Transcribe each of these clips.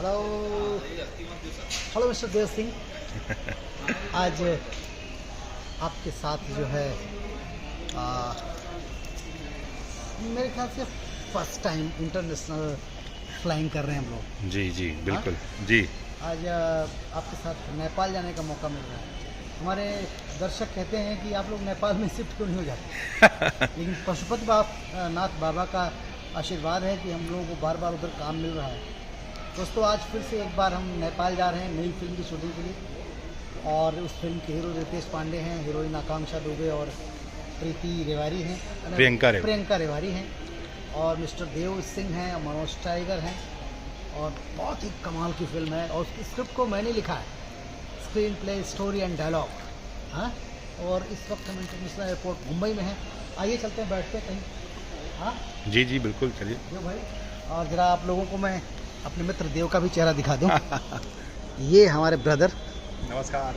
Hello hello mister Dev Singh. आज आपके साथ जो है मेरे ख्याल से फर्स्ट टाइम इंटरनेशनल फ्लाइंग कर रहे हैं हम लोग। जी जी बिल्कुल। जी आज आपके साथ नेपाल जाने का मौका मिल रहा है। हमारे दर्शक कहते हैं कि आप लोग नेपाल में शिफ्ट क्यों नहीं हो जाते लेकिन पशुपति नाथ बाबा का आशीर्वाद है कि हम लोगों को बार बार उधर काम मिल रहा है। दोस्तों आज फिर से एक बार हम नेपाल जा रहे हैं नई फिल्म की शूटिंग के लिए, और उस फिल्म के हीरो रितेश पांडे हैं, हीरोइन आकांक्षा दुबे और प्रीति रेवारी हैं, प्रियंका रेवारी हैं, और मिस्टर देव सिंह हैं, मनोज टाइगर हैं, और बहुत ही कमाल की फिल्म है। और उसकी स्क्रिप्ट को मैंने लिखा है, screenplay, story and dialogue. हाँ, और इस वक्त हम इंटरनेशनल एयरपोर्ट मुंबई में हैं। आइए चलते हैं, बैठते हैं कहीं। हाँ जी जी बिल्कुल, चलिए देव भाई। और ज़रा आप लोगों को मैं अपने मित्र देव का भी चेहरा दिखा दूं। ये हमारे ब्रदर। नमस्कार।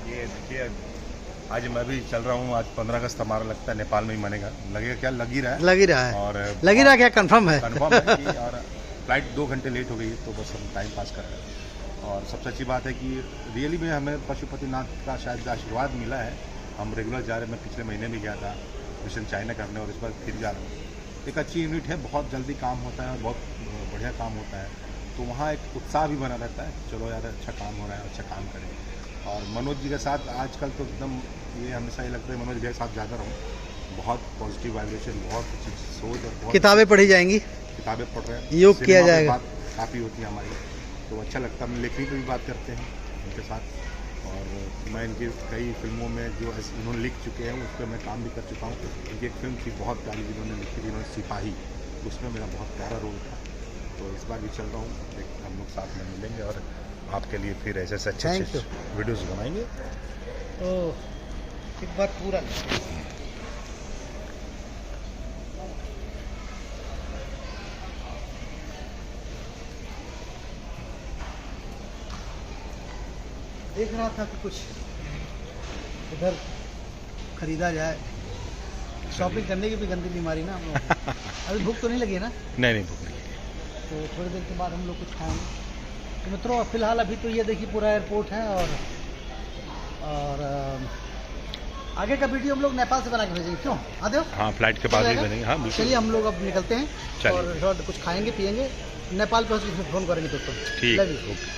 ये देखिए आज मैं भी चल रहा हूँ। आज 15 अगस्त हमारा लगता है नेपाल में ही मनेगा। लगेगा क्या? लग ही रहा है। लग ही रहा है। और लग ही रहा क्या? कंफर्म है। कंफर्म है कि और फ्लाइट 2 घंटे लेट हो गई तो बस हम टाइम पास कर रहे हैं। और सबसे अच्छी बात है कि रियली में हमें पशुपतिनाथ का शायद आशीर्वाद मिला है। हम रेगुलर जा रहे हैं। मैं पिछले महीने भी गया था मिशन चाइना करने, और इस बार फिर जा रहा हूँ। एक अच्छी यूनिट है, बहुत जल्दी काम होता है, बहुत बढ़िया काम होता है, तो वहाँ एक उत्साह भी बना रहता है। चलो यार अच्छा काम हो रहा है, अच्छा काम करें। और मनोज जी के साथ आजकल तो एकदम ये हमेशा ये लगता है मनोज जी के साथ ज़्यादा रहूँ। बहुत पॉजिटिव वाइब्रेशन, बहुत अच्छी सोच, और बहुत किताबें पढ़ी जाएंगी, किताबें पढ़ रहे हैं, योग किया जाएगा, बात काफ़ी होती है हमारी, तो अच्छा लगता है। हम लेखनी की भी बात करते हैं उनके साथ, और मैं इनकी कई फिल्मों में जो उन्होंने लिख चुके हैं उस पर मैं काम भी कर चुका हूँ। इनकी एक फिल्म थी बहुत प्यारी जिन्होंने लिखी थी, उन्होंने सिपाही, उसमें मेरा बहुत प्यारा रोल था। तो इस बार भी चल रहा हूँ, हम लोग साथ में मिलेंगे और आपके लिए फिर ऐसे अच्छे वीडियोज़ बनाएंगे। तो एक बार पूरा देख रहा था कि कुछ इधर खरीदा जाए। शॉपिंग करने की भी गंदी बीमारी ना हम लोगों को। अभी भूख तो नहीं लगी है ना? नहीं भूख नहीं। तो थोड़ी देर के बाद हम लोग कुछ खाएंगे। तो मित्रों फिलहाल अभी तो ये देखिए पूरा एयरपोर्ट है, और आगे का वीडियो हम लोग नेपाल से बना के भेजेंगे। क्यों आते हो? हाँ, फ्लाइट के बाद भी बनेंगे। हाँ बिल्कुल। चलिए हम लोग अब निकलते हैं और कुछ खाएंगे पिएंगे। नेपाल पहुँच के फिर फ़ोन करेंगे दोस्तों। ठीक है, ओके।